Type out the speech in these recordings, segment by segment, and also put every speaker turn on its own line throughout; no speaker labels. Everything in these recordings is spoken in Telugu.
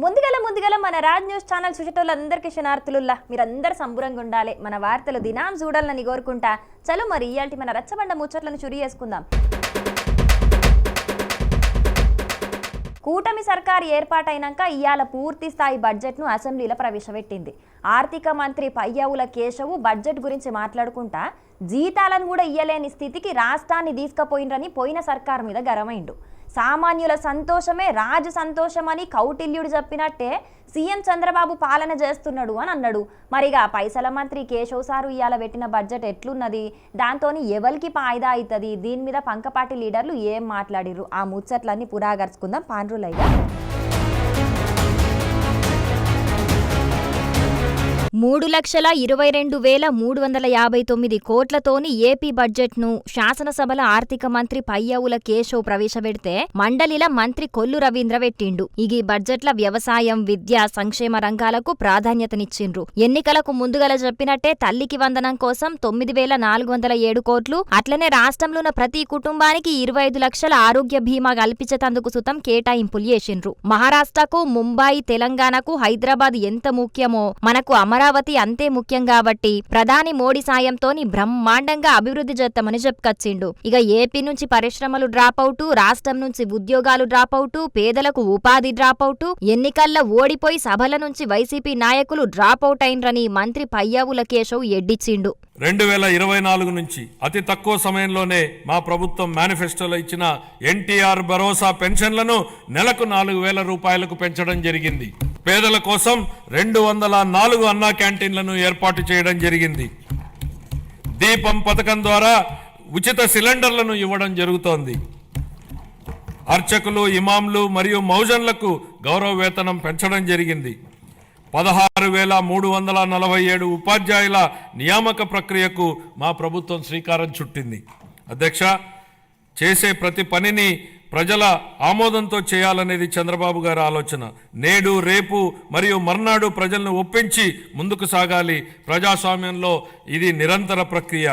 ముందుగల మన రాజ్ న్యూస్ ఛానల్ చూసేటోళ్ళందరికీ శనార్థులుల్లా మీరందరూ సంబురంగా ఉండాలి. మన వార్తలు దినాం చూడాలని కోరుకుంటా. చలో మరి ఇయాల్టి మన రచ్చబండ ముచ్చట్లను చురి చేసుకుందాం. కూటమి సర్కార్ ఏర్పాటైనాక ఇయాల పూర్తి స్థాయి బడ్జెట్ను అసెంబ్లీలో ప్రవేశపెట్టింది. ఆర్థిక మంత్రి పయ్యావుల కేశవు బడ్జెట్ గురించి మాట్లాడుకుంటా జీతాలను కూడా ఇయ్యలేని స్థితికి రాష్ట్రాన్ని తీసుకుపోయినరని పోయిన సర్కార్ మీద గరమైండు. సామాన్యుల సంతోషమే రాజు సంతోషమని కౌటిల్యుడు చెప్పినట్టే సీఎం చంద్రబాబు పాలన చేస్తున్నాడు అని అన్నాడు. మరిగా పైసల మంత్రి కేశవ్ సారు ఇవాళ పెట్టిన బడ్జెట్ ఎట్లున్నది, దాంతో ఎవరికి ఫాయిదా అవుతుంది, దీని మీద పంకపాటి లీడర్లు ఏం మాట్లాడిరు, ఆ ముచ్చట్లన్నీ పురాగర్చుకుందాం పాండ్రులయ్య. 3,22,359 కోట్లతోని ఏపీ బడ్జెట్ను శాసనసభల ఆర్థిక మంత్రి పయ్యావుల కేశవ్ ప్రవేశపెడితే మండలిల మంత్రి కొల్లు రవీంద్ర పెట్టిండు. ఈ బడ్జెట్ల వ్యవసాయం, విద్య, సంక్షేమ రంగాలకు ప్రాధాన్యతనిచ్చిండ్రు. ఎన్నికలకు ముందుగల చెప్పినట్టే తల్లికి వందనం కోసం 9,407 కోట్లు, అట్లనే రాష్ట్రంలో ఉన్న ప్రతి కుటుంబానికి 25 లక్షల ఆరోగ్య బీమా కల్పించేందుకు సుతం కేటాయింపులు చేసిండ్రు. మహారాష్ట్రకు, ముంబాయి, తెలంగాణకు హైదరాబాద్ ఎంత ముఖ్యమో మనకు అమరావతి అంతే ముఖ్యం కాబట్టి ప్రధాని మోడీ సాయంతోని బ్రహ్మాండంగా అభివృద్ధి చేస్తామని చెప్పుకొచ్చిండు. ఇక ఏపీ నుంచి పరిశ్రమలు డ్రాప్ అవుట్, రాష్ట్రం నుంచి ఉద్యోగాలు డ్రాప్ అవుట్, పేదలకు ఉపాధి డ్రాప్ అవుట్, ఎన్నికల్లో ఓడిపోయి సభల నుంచి వైసీపీ నాయకులు డ్రాప్ అవుట్ అయినరని మంత్రి పయ్యావుల కేశవ్ ఎడ్డిచ్చిండు.
2024 నుంచి అతి తక్కువ సమయంలోనే మా ప్రభుత్వం మేనిఫెస్టోలో ఇచ్చిన ఎన్టీఆర్ భరోసా పెన్షన్లను నెలకు 4,000 రూపాయలకు పెంచడం జరిగింది. పేదల కోసం 204 అన్నా క్యాంటీన్లను ఏర్పాటు చేయడం జరిగింది. దీపం పథకం ద్వారా ఉచిత సిలిండర్లను ఇవ్వడం జరుగుతోంది. అర్చకులు, ఇమాంలు మరియు మౌజన్లకు గౌరవ వేతనం పెంచడం జరిగింది. 16,347 ఉపాధ్యాయుల నియామక ప్రక్రియకు మా ప్రభుత్వం శ్రీకారం చుట్టింది. అధ్యక్ష, చేసే ప్రతి పనిని ప్రజల ఆమోదంతో చేయాలనేది చంద్రబాబు గారి ఆలోచన. నేడు, రేపు మరియు మర్నాడు ప్రజలను ఒప్పించి ముందుకు సాగాలి. ప్రజాస్వామ్యంలో ఇది నిరంతర ప్రక్రియ.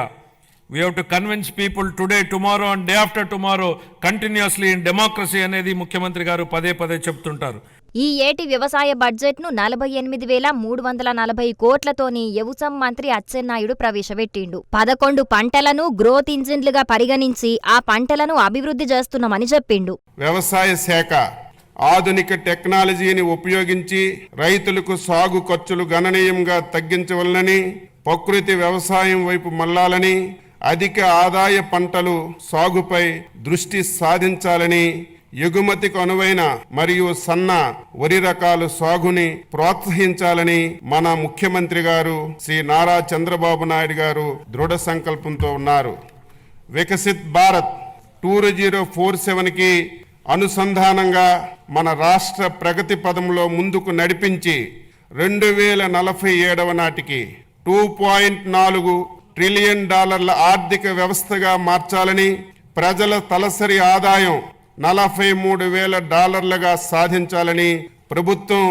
We have to convince people today, tomorrow and day after tomorrow continuously in democracy అనేది ముఖ్యమంత్రి గారు పదే పదే చెప్తుంటారు.
ఈ ఏటి వ్యవసాయ బడ్జెట్ను 48,340 కోట్లతోని వ్యవసాయ మంత్రి అచ్చెన్నాయుడు ప్రవేశపెట్టిండు. 11 పంటలను గ్రోత్ ఇంజిన్లుగా పరిగణించి ఆ పంటలను అభివృద్ధి చేస్తున్నామని చెప్పిండు.
వ్యవసాయ శాఖ ఆధునిక టెక్నాలజీని ఉపయోగించి రైతులకు సాగు ఖర్చులు గణనీయంగా తగ్గించవలనని, ప్రకృతి వ్యవసాయం వైపు మళ్లాలని, అధిక ఆదాయ పంటలు సాగుపై దృష్టి సాధించాలని, ఎగుమతికి అనువైన మరియు సన్న వరి రకాల సాగుని ప్రోత్సహించాలని మన ముఖ్యమంత్రి గారు శ్రీ నారా చంద్రబాబు నాయుడు గారు దృఢ సంకల్పంతో ఉన్నారు. వికసిత్ భారత్ 2047కి అనుసంధానంగా మన రాష్ట్ర ప్రగతి పదంలో ముందుకు నడిపించి 2047 నాటికి $2.4 ట్రిలియన్ ఆర్థిక వ్యవస్థగా మార్చాలని, ప్రజల తలసరి ఆదాయం $43,000 సాధించాలని ప్రభుత్వం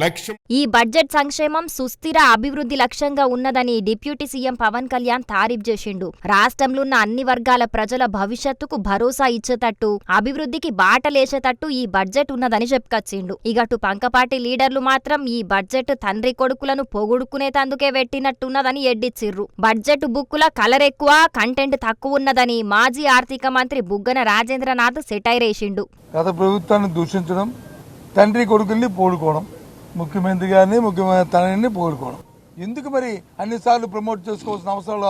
లక్ష్యం.
ఈ బడ్జెట్ సంక్షేమం, సుస్థిర అభివృద్ధి లక్ష్యంగా ఉన్నదని డిప్యూటీ సీఎం పవన్ కళ్యాణ్ తారీఫ్ చేసిండు. రాష్ట్రంలో ఉన్న అన్ని వర్గాల ప్రజల భవిష్యత్తుకు భరోసా ఇచ్చేటట్టు, అభివృద్ధికి బాటలేసేటట్టు ఈ బడ్జెట్ ఉన్నదని చెప్పుకొచ్చిండు. ఇగటు పంకపాటి లీడర్లు మాత్రం ఈ బడ్జెట్ తండ్రి కొడుకులను పొగుడుకునేతందుకే పెట్టినట్టున్నదని ఎడ్డిచ్చిర్రు. బడ్జెట్ బుక్కుల కలర్ ఎక్కువ, కంటెంట్ తక్కువ ఉన్నదని మాజీ ఆర్థిక మంత్రి బుగ్గన రాజేంద్రనాథ్ సెటైరేసిండు.
గత ప్రభుత్వాన్ని దూషించడం, తండ్రి కొడుకుల్ని పోడుకోవడం, ముఖ్యమంత్రి గారిని, ముఖ్యమంత్రి తనని పోడుకోవడం. ఎందుకు మరి అన్నిసార్లు ప్రమోట్ చేసుకోవాల్సిన అవసరాలు,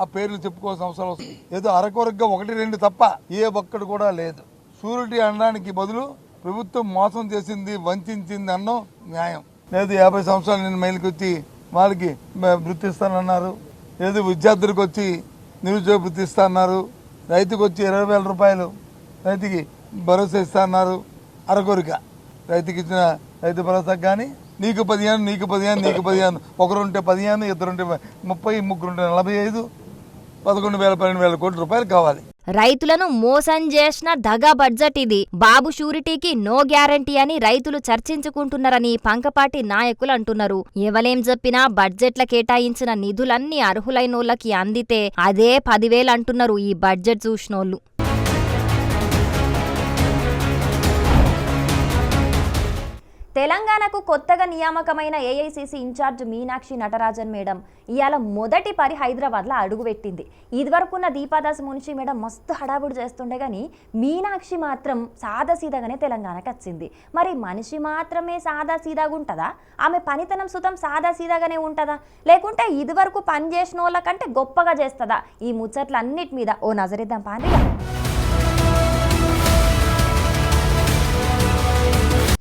ఆ పేర్లు చెప్పుకోవాల్సిన అవసరం వస్తుంది? ఏదో అరకొరగ్గా 1-2 తప్ప ఏ ఒక్కడు కూడా లేదు. షూరిటీ అనడానికి బదులు ప్రభుత్వం మోసం చేసింది, వంచింది అన్నో న్యాయం లేదు. 50 సంవత్సరాలు నేను మైలుకి వచ్చి వాళ్ళకి వృత్తి ఇస్తానన్నారు. లేదు విద్యార్థులకు వచ్చి నిరుద్యోగ వృత్తి ఇస్తా అన్నారు. రైతుకు వచ్చి 20,000 రూపాయలు రైతుకి భరోసా ఇస్తా అన్నారు. అరకొరిక రైతుకి ఇచ్చిన రైతు భరోసాకు కానీ నీకు 15 ఒకరుంటే 15, ఇద్దరుంటే 30, ముగ్గురుంటే 45, 11,000-12,000 కోట్ల రూపాయలు కావాలి.
రైతులను మోసం చేసిన దగా బడ్జెట్ ఇది. బాబు షూరిటీకి నో గ్యారంటీ అని రైతులు చర్చించుకుంటున్నారని పంకపాటి నాయకులు అంటున్నారు. ఎవలేం చెప్పినా బడ్జెట్ల కేటాయించిన నిధులన్నీ అర్హులైనోళ్ళకి అందితే అదే 10,000 అంటున్నారు ఈ బడ్జెట్ చూసినోళ్ళు. తెలంగాణకు కొత్తగా నియామకమైన AICC in charge Meenakshi Natarajan madam ఇవాళ మొదటి పరి హైదరాబాద్లో అడుగుపెట్టింది. ఇదివరకున్న దీపాదాస్ మున్షి మేడం మస్తు హడావుడు చేస్తుండే కానీ మీనాక్షి మాత్రం సాదాసీదాగానే తెలంగాణకు వచ్చింది. మరి మనిషి మాత్రమే సాదాసీదాగా ఉంటుందా? ఆమె పనితనం సుతం సాదాసీదాగానే ఉంటుందా? లేకుంటే ఇదివరకు పని చేసిన వాళ్ళ కంటే గొప్పగా చేస్తుందా? ఈ ముచ్చట్లన్నిటి మీద ఓ నజరిద్దాం పాండి.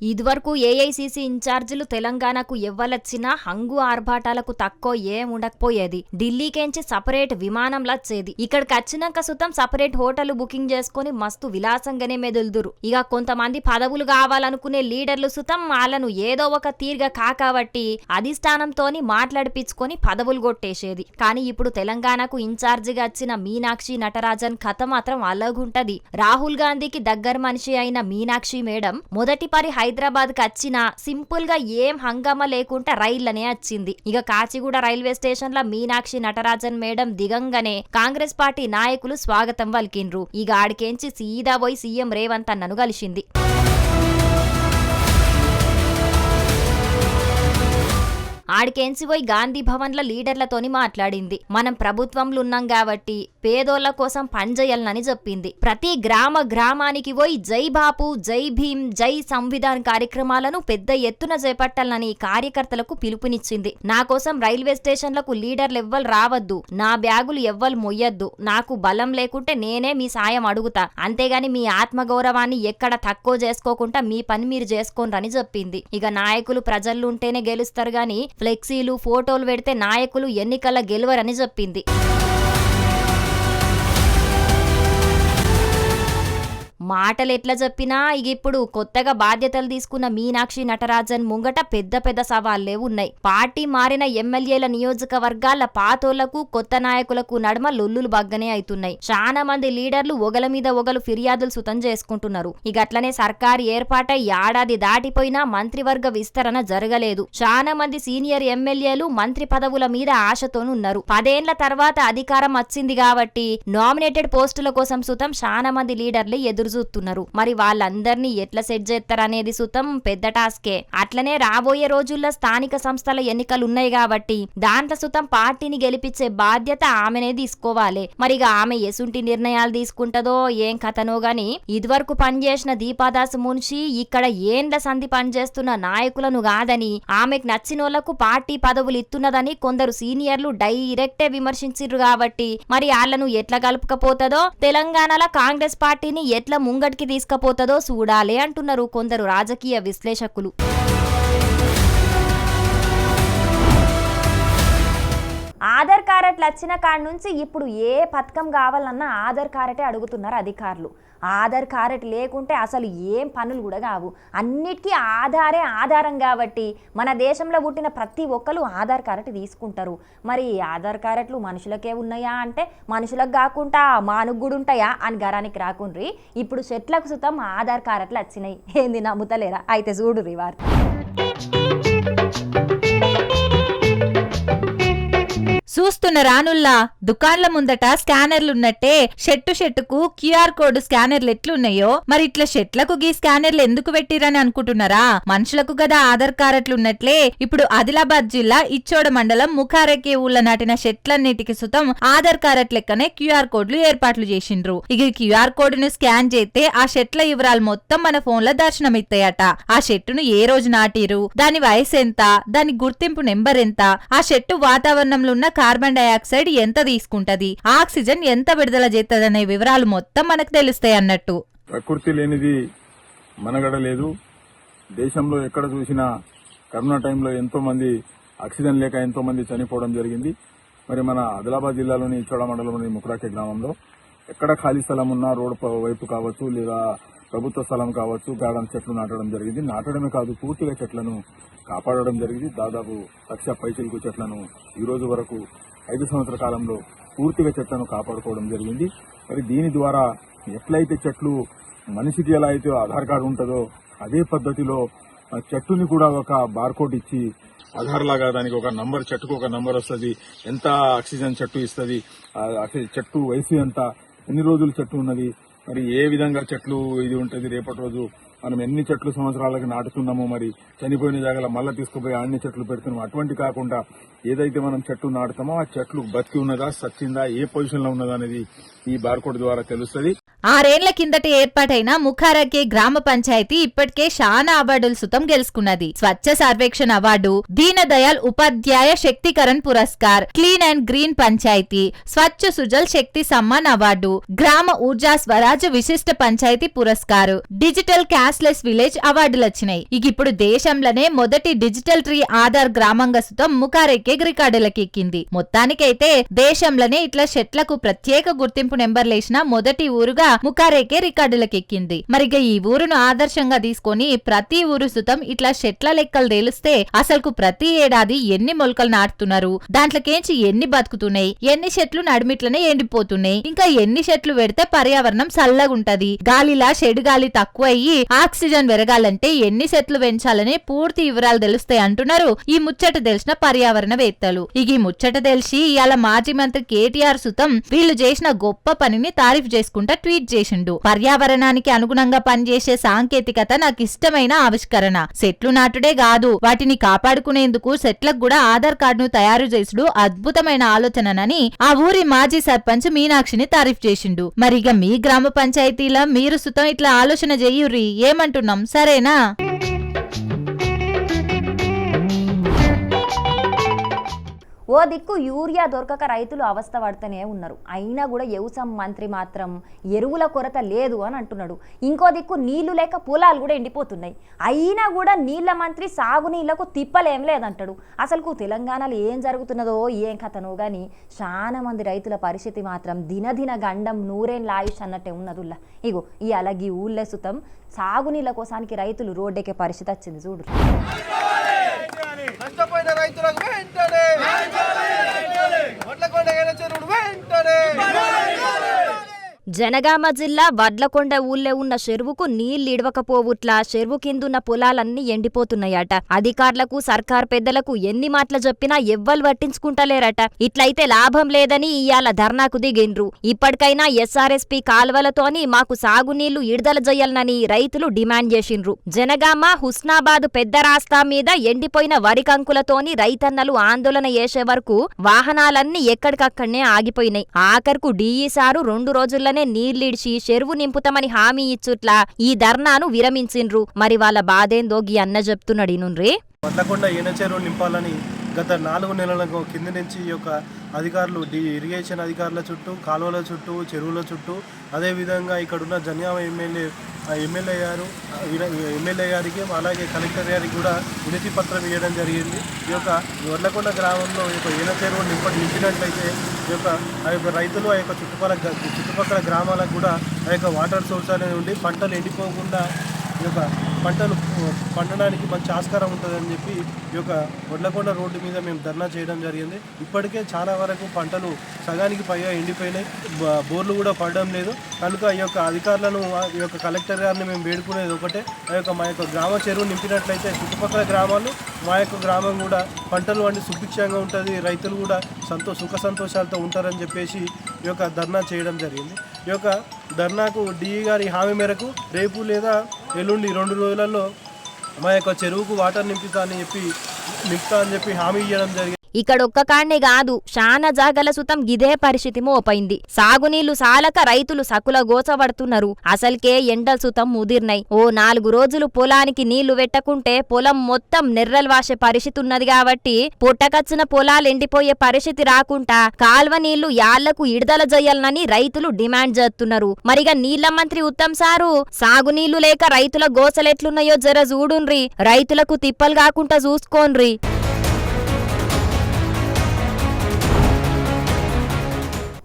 ఇదివరకు ఏఐసిసి ఇన్ఛార్జీలు తెలంగాణకు ఎవ్వలొచ్చినా హంగు ఆర్భాటాలకు తక్కువ ఏం ఉండకపోయేది. ఢిల్లీకేంచి సపరేట్ విమానంలా వచ్చేది. ఇక్కడికి వచ్చినాక సుతం సపరేట్ హోటల్ బుకింగ్ చేసుకుని మస్తు విలాసంగానే మెదులుదురు. ఇక కొంతమంది పదవులు కావాలనుకునే లీడర్లు సుతం వాళ్ళను ఏదో ఒక తీరుగా కాకబట్టి అధిష్టానంతోని మాట్లాడిపించుకొని పదవులు కొట్టేసేది. కానీ ఇప్పుడు తెలంగాణకు ఇన్ఛార్జిగా వచ్చిన మీనాక్షి నటరాజన్ కథ మాత్రం అలాగుంటది. రాహుల్ గాంధీకి దగ్గర మనిషి అయిన మీనాక్షి మేడం మొదటి పరి హైదరాబాద్ కి వచ్చిన సింపుల్ గా ఏం హంగామా లేకుండా రైళ్లనే వచ్చింది. ఇక కాచిగూడ రైల్వే స్టేషన్ లో మీనాక్షి నటరాజన్ మేడం దిగంగానే కాంగ్రెస్ పార్టీ నాయకులు స్వాగతం పలికిండ్రు. ఇక ఆడికేంచి సీదా పోయి సీఎం రేవంత్ అన్నను కలిసింది. ఆడికెంచి పోయి గాంధీ భవన్ లో లీడర్లతోని మాట్లాడింది. మనం ప్రభుత్వంలో ఉన్నాం కాబట్టి పేదోళ్ల కోసం పనిచేయాలని చెప్పింది. ప్రతి గ్రామానికి పోయి జై బాపు, జై భీమ్, జై సంవిధాన్ కార్యక్రమాలను పెద్ద ఎత్తున చేపట్టాలని కార్యకర్తలకు పిలుపునిచ్చింది. నా కోసం రైల్వే స్టేషన్లకు లీడర్లు ఎవ్వరు రావద్దు, నా బ్యాగులు ఎవ్వరు మొయ్యద్దు, నాకు బలం లేకుంటే నేనే మీ సాయం అడుగుతా, అంతేగాని మీ ఆత్మగౌరవాన్ని ఎక్కడ తక్కువ చేసుకోకుండా మీ పని మీరు చేసుకోనని చెప్పింది. ఇక నాయకులు ప్రజలుంటేనే గెలుస్తారు గాని ఫ్లెక్సీలు ఫోటోలు పెడితే నాయకులు ఎన్నికల గెలవరని చెప్పింది. మాటలు ఎట్లా చెప్పినా ఇక ఇప్పుడు కొత్తగా బాధ్యతలు తీసుకున్న మీనాక్షి నటరాజన్ ముంగట పెద్ద పెద్ద సవాళ్లే ఉన్నాయి. పార్టీ మారిన ఎమ్మెల్యేల నియోజకవర్గాల పాతోళ్లకు కొత్త నాయకులకు నడుమ లొల్లులు బగ్గనే అవుతున్నాయి. చాలా మంది లీడర్లు ఒగల మీద ఒగలు ఫిర్యాదులు సుతం చేసుకుంటున్నారు. ఇక అట్లనే సర్కారు ఏర్పాటై ఏడాది దాటిపోయినా మంత్రివర్గ విస్తరణ జరగలేదు. చాలా మంది సీనియర్ ఎమ్మెల్యేలు మంత్రి పదవుల మీద ఆశతోనున్నారు. 10 ఏళ్ల తర్వాత అధికారం వచ్చింది కాబట్టి నామినేటెడ్ పోస్టుల కోసం సుతం చాలా మంది లీడర్లు ఎదురు చూస్తున్నారు. మరి వాళ్ళందరినీ ఎట్లా సెట్ చేస్తారనేది సుతం పెద్ద టాస్కే. అట్లనే రాబోయే రోజుల్లో స్థానిక సంస్థల ఎన్నికలు ఉన్నాయి కాబట్టి దాంట్లో సుతం పార్టీని గెలిపించే బాధ్యత ఆమెనే తీసుకోవాలి. మరిగా ఆమె ఎసుంటి నిర్ణయాలు తీసుకుంటదో ఏం కథనో గాని ఇదివరకు పనిచేసిన దీపాదాస్ మున్షి ఇక్కడ ఏండ్ల సంధి పనిచేస్తున్న నాయకులను కాదని ఆమెకు నచ్చినోళ్లకు పార్టీ పదవులు ఇస్తున్నదని కొందరు సీనియర్లు డైరెక్టే విమర్శించారు. కాబట్టి మరి వాళ్ళను ఎట్లా కలుపుకపోతుందో, తెలంగాణలో కాంగ్రెస్ పార్టీని ఎట్లా ముంగటికి తీసుకపోతుందో చూడాలి అంటున్నారు కొందరు రాజకీయ విశ్లేషకులు. ఆధార్ కార్డులు వచ్చిన కాడి నుంచి ఇప్పుడు ఏ పథకం కావాలన్నా ఆధార్ కార్డే అడుగుతున్నారు అధికారులు. ఆధార్ కార్డు లేకుంటే అసలు ఏం పనులు కూడా కావు. అన్నిటికీ ఆధారే ఆధారం కాబట్టి మన దేశంలో పుట్టిన ప్రతి ఒక్కరు ఆధార్ కార్డు తీసుకుంటారు. మరి ఆధార్ కార్డులు మనుషులకే ఉన్నాయా అంటే మనుషులకు కాకుండా మానుకు కూడా ఉంటాయా అని గరానికి రాకుండ్రి. ఇప్పుడు చెట్లకు సుతం ఆధార్ కార్డులు వచ్చినాయి. ఏంది నమ్ముతలేరా? అయితే చూడుర్రి వారు.
చూస్తున్న రానుల్లా దుకాన్ల ముందట స్కానర్లున్నట్టే షెట్టుకు క్యూఆర్ కోడ్ స్కానర్లు ఎట్లున్నాయో మరి ఇట్లా షెట్లకు గీ స్కానర్లు ఎందుకు పెట్టిరని అనుకుంటున్నారా? మనుషులకు గదా ఆధార్ కార్డులున్నట్లే ఇప్పుడు ఆదిలాబాద్ జిల్లా ఇచ్చోడ మండలం ముఖారెక్కే ఊళ్ళ నాటిన షెట్లన్నిటికి సుతం ఆధార్ కార్డు లెక్కనే క్యూఆర్ కోడ్లు ఏర్పాట్లు చేసిండ్రు. ఇక క్యూఆర్ కోడ్ ను స్కాన్ చేస్తే ఆ షెట్ల వివరాలు మొత్తం మన ఫోన్ లో దర్శనమిస్తాయట. ఆ షెట్టును ఏ రోజు నాటిరు, దాని వయసు ఎంత, దాని గుర్తింపు నెంబర్ ఎంత, ఆ షెట్టు వాతావరణంలో ఉన్న కార్బన్ డైఆక్సైడ్ ఎంత తీసుకుంటది, ఆక్సిజన్ ఎంత విడుదల చేస్తదనే వివరాలు మొత్తం మనకు తెలుస్తాయి అన్నట్టు.
ప్రకృతి లేనిది మనగడ లేదు. దేశంలో ఎక్కడ చూసినా కరోనా టైంలో ఎంతో మంది ఆక్సిజన్ లేక ఎంతో మంది చనిపోవడం జరిగింది. మరి మన ఆదిలాబాద్ జిల్లాలోని ఇచ్చోడ మండలంలోని ముఖరాకే గ్రామంలో ఎక్కడ ఖాళీ స్థలం ఉన్నా రోడ్డు వైపు కావచ్చు లేదా ప్రభుత్వ స్థలం కావచ్చు గార్డెన్ చెట్లు నాటడం జరిగింది. నాటడమే కాదు, పూర్తిగా చెట్లను కాపాడడం జరిగింది. దాదాపు 1,00,000 పైచిలకు చెట్లను ఈ రోజు వరకు 5 సంవత్సరాల కాలంలో పూర్తిగా చెట్లను కాపాడుకోవడం జరిగింది. మరి దీని ద్వారా ఎట్లయితే చెట్లు మనిషికి ఎలా అయితే ఆధార్ కార్డు ఉంటుందో అదే పద్ధతిలో చెట్టుని కూడా ఒక బార్కోడ్ ఇచ్చి ఆధార్ లాగా దానికి ఒక నంబర్, చెట్టుకు ఒక నంబర్ వస్తుంది, ఎంత ఆక్సిజన్ చెట్టు ఇస్తుంది, చెట్టు వయసు ఎంత, ఎన్ని రోజులు చెట్టు ఉన్నది, మరి ఏ విధంగా చెట్లు ఇది ఉంటుంది, రేపటి రోజు మనం ఎన్ని చెట్లు సంవత్సరాలకి నాటుతున్నామో, మరి చనిపోయిన జాగాలో మళ్ళీ తీసుకుపోయి అన్ని చెట్లు పెడుతున్నాం. అటువంటి కాకుండా ఏదైతే మనం చెట్లు నాటుతామో ఆ చెట్లు బతికి ఉన్నదా, సచ్చిందా, ఏ పొజిషన్ లో ఉన్నదా అనేది ఈ బార్కోడ్ ద్వారా తెలుస్తుంది.
6 ఏళ్ల కిందట ఏర్పాటైన ముఖారకే గ్రామ పంచాయతీ ఇప్పటికే శానా అవార్డులు సుతం గెలుచుకున్నది. Swachh Survekshan award, Deen Dayal Upadhyay Shaktikaran Puraskar, clean and green panchayat, Swachh Sujal Shakti Samman award, Gram Urja Swaraj Vishisht panchayat Puraskar, digital cashless village అవార్డులు వచ్చినాయి. ఇక ఇప్పుడు దేశంలోనే మొదటి డిజిటల్ ట్రీ ఆధార్ గ్రామంగా సుతం ముఖారెకే రికార్డులకు ఎక్కింది. మొత్తానికైతే దేశంలోనే ఇట్లా చెట్లకు ప్రత్యేక గుర్తింపు నెంబర్లేసిన మొదటి ఊరుగా ముఖారేకే రికార్డులకు ఎక్కింది. మరిగా ఈ ఊరును ఆదర్శంగా తీసుకొని ప్రతి ఊరు సుతం ఇట్లా చెట్ల లెక్కలు తేలిస్తే అసలుకు ప్రతి ఏడాది ఎన్ని మొలకలు నాటుతున్నారు, దాంట్లోకేంచి ఎన్ని బతుకుతున్నాయి, ఎన్ని చెట్లు నడిమిట్లనే ఎండిపోతున్నాయి, ఇంకా ఎన్ని చెట్లు పెడితే పర్యావరణం చల్లగుంటది, గాలిలా చెడు గాలి తక్కువ అయ్యి ఆక్సిజన్ పెరగాలంటే ఎన్ని చెట్లు పెంచాలని పూర్తి వివరాలు తెలుస్తాయి అంటున్నారు ఈ ముచ్చట తెలిసిన పర్యావరణవేత్తలు. ఇక ఈ ముచ్చట తెలిసి ఇవాళ మాజీ మంత్రి కేటీఆర్ సుతం వీళ్ళు చేసిన గొప్ప పనిని తారీఫ్ చేసుకుంటా ట్వీట్ చేసిండు. పర్యావరణానికి అనుగుణంగా పనిచేసే సాంకేతికత నాకు ఇష్టమైన ఆవిష్కరణ. చెట్లు నాటుడే కాదు, వాటిని కాపాడుకునేందుకు చెట్లకు కూడా ఆధార్ కార్డును తయారు చేసుడు అద్భుతమైన ఆలోచనని ఆ ఊరి మాజీ సర్పంచ్ మీనాక్షిని తారీఫ్ చేసిండు. మరిగా మీ గ్రామ పంచాయతీలో మీరు సుతం ఇట్లా ఆలోచన చెయ్యుర్రి, ఏమంటున్నాం, సరేనా?
ఓ దిక్కు యూరియా దొరకక రైతులు అవస్థ పడుతూనే ఉన్నారు. అయినా కూడా వ్యవసాయ మంత్రి మాత్రం ఎరువుల కొరత లేదు అని అంటున్నాడు. ఇంకో దిక్కు నీళ్లు లేక పొలాలు కూడా ఎండిపోతున్నాయి. అయినా కూడా నీళ్ల మంత్రి సాగునీళ్లకు తిప్పలేం లేదంటాడు. అసలుకు తెలంగాణలో ఏం జరుగుతున్నదో ఏం కథనో కానీ చాలా మంది రైతుల పరిస్థితి మాత్రం దినదిన గండం నూరేళ్ళ ఆయుష్ అన్నట్టే ఉన్నదుల్లా. ఇగో ఈ అలాగే ఊళ్ళే సుతం సాగునీళ్ల కోసానికి రైతులు రోడ్డెక్కే పరిస్థితి వచ్చింది చూడు.
నష్టపోయిన రైతులకు వెంటనే వడ్లకొండ చెరువును వెంటనే.
జనగామ జిల్లా వడ్లకొండ ఊళ్ళో ఉన్న చెరువుకు నీళ్లిడవకపోవుట్లా చెరువు కిందున్న పొలాలన్నీ ఎండిపోతున్నాయట. అధికారులకు సర్కార్ పెద్దలకు ఎన్ని మాటలు చెప్పినా ఎవ్వరు పట్టించుకుంటలేరట. ఇట్లయితే లాభం లేదని ఇయాల ధర్నాకు దిగిండ్రు. ఇప్పటికైనా ఎస్ఆర్ఎస్పీ కాల్వలతోని మాకు సాగునీళ్లు విడుదల చేయాలనని రైతులు డిమాండ్ చేసిండ్రు. జనగామ హుస్నాబాద్ పెద్ద రాస్తా మీద ఎండిపోయిన వరి కంకులతోని రైతన్నలు ఆందోళన చేసే వరకు వాహనాలన్నీ ఎక్కడికక్కడనే ఆగిపోయినాయి. ఆఖరుకు డిఈ సారు 2 రోజుల్లోనే నీళ్లిడిచి చెరువు నింపుతామని హామీ ఇచ్చుట్లా ఈ ధర్నాను విరమించిండ్రు. మరి వాళ్ళ బాధేందో గీ అన్న చెప్తున్నాడు. ఇనుండ్రి.
వడ్లకొండ ఈన చెరువు నింపాలని గత 4 నెలలకు కింది నుంచి ఈ యొక్క అధికారులు ఇరిగేషన్ అధికారుల చుట్టూ, కాలువల చుట్టూ, చెరువుల చుట్టూ, అదేవిధంగా ఇక్కడున్న జన్యామ ఎమ్మెల్యే గారికి అలాగే కలెక్టర్ గారికి కూడా వినతి పత్రం ఇవ్వడం జరిగింది. ఈ యొక్క వడ్లకొండ గ్రామంలో ఈ యొక్క ఈన చెరువు నింపినట్లయితే ఆ యొక్క రైతులు ఆ యొక్క చుట్టుపక్కల గ్రామాలకు కూడా ఆ యొక్క వాటర్ సోర్స్ అనేది ఉండి పంటలు ఎండిపోకుండా ఈ యొక్క పంటలు పండడానికి మంచి ఆస్కారం ఉంటుందని చెప్పి ఈ యొక్క వడ్లకొండ రోడ్డు మీద మేము ధర్నా చేయడం జరిగింది. ఇప్పటికే చాలా వరకు పంటలు సగానికి పైగా ఎండిపోయినాయి, బోర్లు కూడా పడడం లేదు. కనుక ఈ యొక్క అధికారులను, ఈ యొక్క కలెక్టర్ గారిని మేము వేడుకునేది ఒకటే, మా యొక్క గ్రామ చెరువు నింపినట్లయితే చుట్టుపక్కల గ్రామాలు, మా యొక్క గ్రామం కూడా పంటలు వండి సుభిక్షంగా ఉంటుంది, రైతులు కూడా సుఖ సంతోషాలతో ఉంటారని చెప్పేసి ఈ యొక్క ధర్నా చేయడం జరిగింది. ఈ యొక్క ధర్నాకు డిఈ గారి హామీ మేరకు రేపు లేదా ఎల్లుండి 2 రోజులలో మా యొక్క చెరువుకు వాటర్ నింపుతా అని చెప్పి హామీ ఇవ్వడం జరిగింది.
ఇక్కడొక్క కాడ్నే కాదు, శానా జాగల సుతం గిదే పరిస్థితి మోపైంది. సాగునీళ్లు సాలక రైతులు సకుల గోసపడుతున్నారు. అసల్కే ఎండలు సుతం ముదిరినాయి. ఓ 4 రోజులు పొలానికి నీళ్లు పెట్టకుంటే పొలం మొత్తం నెర్రలు వాసే పరిస్థితి ఉన్నది. కాబట్టి పుట్టకచ్చిన పొలాలు ఎండిపోయే పరిస్థితి రాకుండా కాల్వ నీళ్లు యాళ్లకు విడుదల చేయాలని రైతులు డిమాండ్ చేస్తున్నారు. మరిగా నీళ్ల మంత్రి ఉత్తమ్ సారు సాగునీళ్లు లేక రైతుల గోసలెట్లున్నాయో జర చూడుండ్రి, రైతులకు తిప్పలు కాకుండా చూసుకోండ్రి.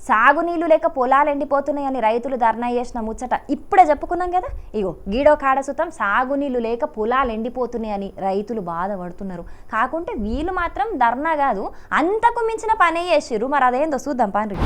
సాగునీళ్లు లేక పొలాలు ఎండిపోతున్నాయని రైతులు ధర్నా చేసిన ముచ్చట ఇప్పుడే చెప్పుకున్నాం కదా. ఇగో గీడో కాడసుతం సాగునీళ్లు లేక పొలాలు ఎండిపోతున్నాయని రైతులు బాధపడుతున్నారు. కాకుంటే వీళ్ళు మాత్రం ధర్నా కాదు, అంతకు మించిన పనే చేసిర్రు. మరి అదేందో చూద్దాం పాండ్రి.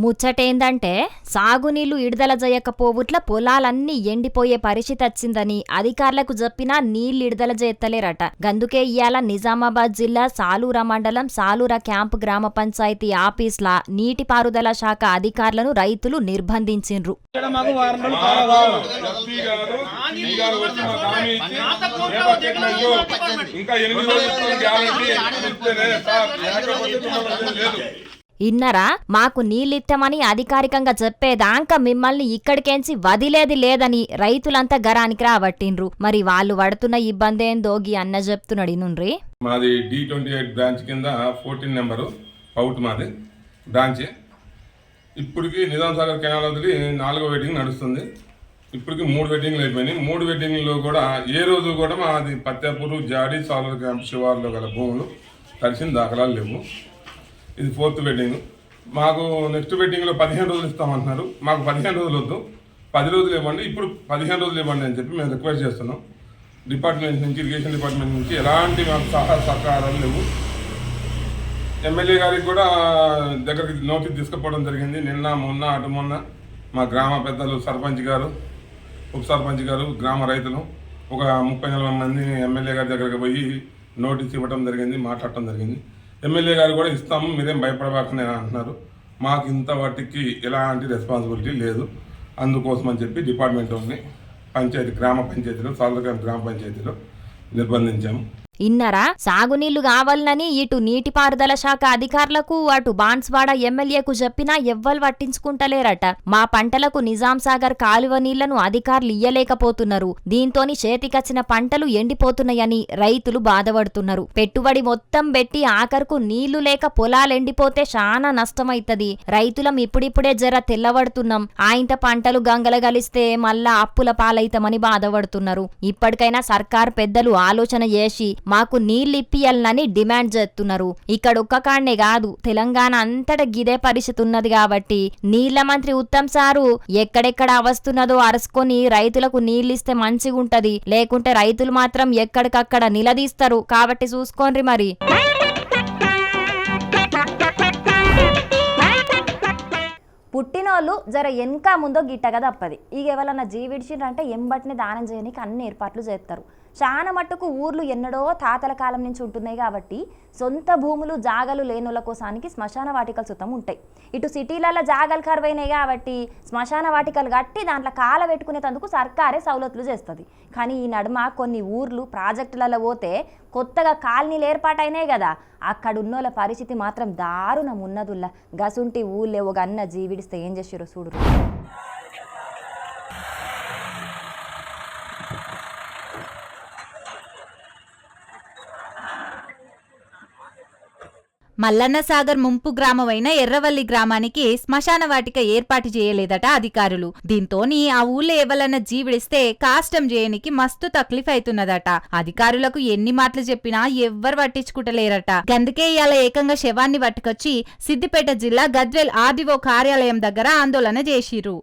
ముచ్చటేందంటే సాగునీళ్లు విడుదల చేయకపోవుట్ల పొలాలన్నీ ఎండిపోయే పరిస్థితి వచ్చిందని అధికారులకు చెప్పినా నీళ్లు విడుదల చేస్తలేరట. గందుకే ఇయాల నిజామాబాద్ జిల్లా సాలూర మండలం సాలూర క్యాంపు గ్రామ పంచాయతీ ఆఫీస్ల నీటిపారుదల శాఖ అధికారులను రైతులు నిర్బంధించిండ్రు. ఇన్నరా మాకు నీళ్ళిత్తమని అధికారికంగా చెప్పేదాంక మిమ్మల్ని ఇక్కడికేంచి వదిలేది లేదని రైతులంతా గరానికి రాబట్టిండ్రు. మరి వాళ్ళు పడుతున్న ఇబ్బంది ఏందో గి అన్న చెప్తున్నాడు. నుండ్రి
మాది D28 బ్రాంచ్ కింద 14 నెంబరు పౌట్ మాది బ్రాంచ్. ఇప్పటికి నిజాం సాగర్ కెనాల్ వదిలి 4వ వెడ్డింగ్ నడుస్తుంది. ఇప్పటికి 3 వెడ్డింగ్లు అయిపోయినాయి. 3 వెడ్డింగ్లో కూడా ఏ రోజు కూడా మాది పత్యాపూరు జాడి సాలూరు క్యాంప్ శివార్లో గల భూములు కలిసిన దాఖలాలు లేవు. ఇది 4th వెడ్డింగ్. మాకు నెక్స్ట్ వెడ్డింగ్లో 15 రోజులు ఇస్తామంటున్నారు. మాకు 15 రోజులు వద్దు, 10 రోజులు ఇవ్వండి, ఇప్పుడు 15 రోజులు ఇవ్వండి అని చెప్పి మేము రిక్వెస్ట్ చేస్తున్నాం. డిపార్ట్మెంట్ నుంచి, ఇరిగేషన్ డిపార్ట్మెంట్ నుంచి ఎలాంటి మాకు సహాయ సహకారాలు లేవు. ఎమ్మెల్యే గారికి కూడా దగ్గరికి నోటీస్ తీసుకుపోవడం జరిగింది. నిన్న మొన్న అటు మొన్న మా గ్రామ పెద్దలు, సర్పంచ్ గారు, ఉప సర్పంచ్ గారు, గ్రామ రైతులు ఒక 30-40 మంది ఎమ్మెల్యే గారి దగ్గరికి పోయి నోటీస్ ఇవ్వడం జరిగింది, మాట్లాడటం జరిగింది. ఎమ్మెల్యే గారు కూడా ఇస్తాము, మీరేం భయపడబాకనే అంటున్నారు. మాకు ఇంత వాటికి ఎలాంటి రెస్పాన్సిబిలిటీ లేదు. అందుకోసం అని చెప్పి డిపార్ట్మెంట్ని పంచాయతీ, గ్రామ పంచాయతీలో, సాలూరు గ్రామ పంచాయతీలో నిర్బంధించాము.
ఇన్నరా సాగునీళ్లు కావాలని ఇటు నీటిపారుదల శాఖ అధికారులకు అటు బాన్స్వాడ ఎమ్మెల్యేకు చెప్పినా ఎవ్వరు పట్టించుకుంటలేరట. మా పంటలకు నిజాం సాగర్ కాలువ నీళ్లను అధికారులు ఇయ్యలేకపోతున్నారు. దీంతోని చేతికచ్చిన పంటలు ఎండిపోతున్నాయని రైతులు బాధపడుతున్నారు. పెట్టుబడి మొత్తం పెట్టి ఆఖరుకు నీళ్లు లేక పొలాలెండిపోతే చాలా నష్టమైతది. రైతులం ఇప్పుడిప్పుడే జర తెల్లబడుతున్నాం. ఆయింత పంటలు గంగలగలిస్తే మళ్ళా అప్పుల పాలైతమని బాధపడుతున్నారు. ఇప్పటికైనా సర్కార్ పెద్దలు ఆలోచన చేసి మాకు నీళ్ళిప్పియాలని డిమాండ్ చేస్తున్నారు. ఇక్కడ ఒక్క కాడనే కాదు, తెలంగాణ అంతటా గిదే పరిస్థితి ఉన్నది. కాబట్టి నీళ్ల మంత్రి ఉత్తమ్ సారు ఎక్కడెక్కడ అవస్తున్నదో అరసుకొని రైతులకు నీళ్ళిస్తే మంచిగుంటది. లేకుంటే రైతులు మాత్రం ఎక్కడికక్కడ నిలదీస్తారు. కాబట్టి చూసుకోండి మరి. పుట్టినోళ్ళు జర వెనక ముందో గిట్టగా తప్పది. ఇక ఎవరన్నా జీవిడిచిండ్రంటే ఎంబటిని దానం చేయడానికి అన్ని ఏర్పాట్లు చేస్తారు. చాలా మట్టుకు ఊర్లు ఎన్నడో తాతల కాలం నుంచి ఉంటున్నాయి కాబట్టి సొంత భూములు జాగలు లేనుల కోసానికి శ్మశాన వాటికలు సుతం ఉంటాయి. ఇటు సిటీలలో జాగలు కరువైనాయి కాబట్టి శ్మశాన వాటికలు కట్టి దాంట్లో కాల పెట్టుకునేందుకు సర్కారే సౌలతులు చేస్తుంది. కానీ ఈ నడుమ కొన్ని ఊర్లు ప్రాజెక్టులలో పోతే కొత్తగా కాలనీలు ఏర్పాటైనాయి కదా, అక్కడ ఉన్నోళ్ళ పరిస్థితి మాత్రం దారుణం ఉన్నదుల్లా. గసుంటి ఊళ్ళే ఒక అన్న జీవిడిస్తే ఏం చేసిరో చూడు.
మల్లన్న సాగర్ ముంపు గ్రామమైన ఎర్రవల్లి గ్రామానికి శ్మశాన వాటిక ఏర్పాటు చేయలేదట అధికారులు. దీంతోని ఆ ఊళ్ళో ఎవలన్నా జీవిడిస్తే కాష్టం చేయనికి మస్తు తక్లీఫ్ అవుతున్నదట. అధికారులకు ఎన్ని మాటలు చెప్పినా ఎవ్వరు పట్టించుకుంటలేరట. గందుకే ఇయాల ఏకంగా శవాన్ని పట్టుకొచ్చి సిద్దిపేట జిల్లా గద్వేల్ ఆర్డీఓ కార్యాలయం దగ్గర ఆందోళన చేసిర్రు.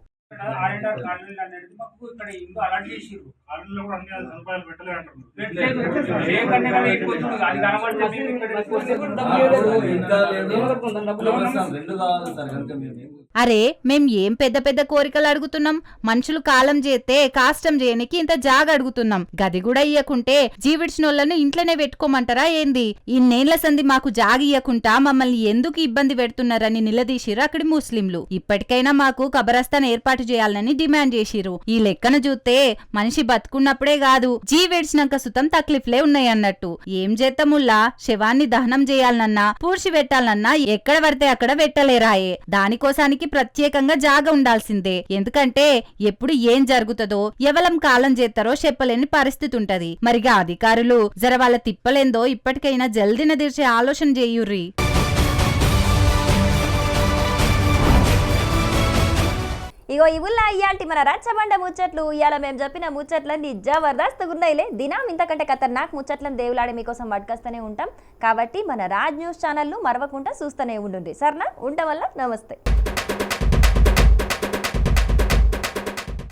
అరే మేం ఏం పెద్ద పెద్ద కోరికలు అడుగుతున్నాం, మనుషులు కాలం చేస్తే కాష్టం చేయనికి ఇంత జాగ అడుగుతున్నాం. గది కూడా ఇయ్యకుంటే జీవిడ్చినోళ్లను ఇంట్లోనే పెట్టుకోమంటారా ఏంది? ఇన్నేళ్ల సంది మాకు జాగ ఇయ్యకుంటా మమ్మల్ని ఎందుకు ఇబ్బంది పెడుతున్నారని నిలదీసిరు అక్కడి ముస్లింలు. ఇప్పటికైనా మాకు కబరస్థాన్ ఏర్పాటు చేయాలని డిమాండ్ చేసిరు. ఈ లెక్కను చూస్తే మనిషి బతుకున్నప్పుడే కాదు, జీవిడ్చినాక సుతం తక్లీఫ్లే ఉన్నాయన్నట్టు. ఏం చేత్తముల్లా శవాన్ని దహనం చేయాలనన్నా పూడ్చి పెట్టాలన్నా ఎక్కడ పడితే అక్కడ పెట్టలేరాయే. దానికోసానికి ప్రత్యేకంగా జాగ ఉండాల్సిందే. ఎందుకంటే ఎప్పుడు ఏం జరుగుతుందో ఎవలం కాలం చేస్తారో చెప్పలేని పరిస్థితి ఉంటది. మరిగా అధికారులు జర వాళ్ళ తిప్పలేందో ఇప్పటికైనా జల్దిన తీర్చే ఆలోచన చేయుర్రి.
ఇగో ఇవుల్లా ఇయ్యాల్టి మన రచ్చబండ ముచ్చట్లు. ఇవాళ మేము చెప్పిన ముచ్చట్లన్నీ జబర్దస్తుగున్నాయిలే. దినం ఇంతకంటే ఖతర్నాక్ ముచ్చట్లను దేవులాడి మీకోసం పట్టుకొస్తూనే ఉంటాం. కాబట్టి మన రాజ్ న్యూస్ ఛానల్ను మరవకుండా చూస్తూనే ఉండండి. సరేనా? ఉండటం వల్ల నమస్తే.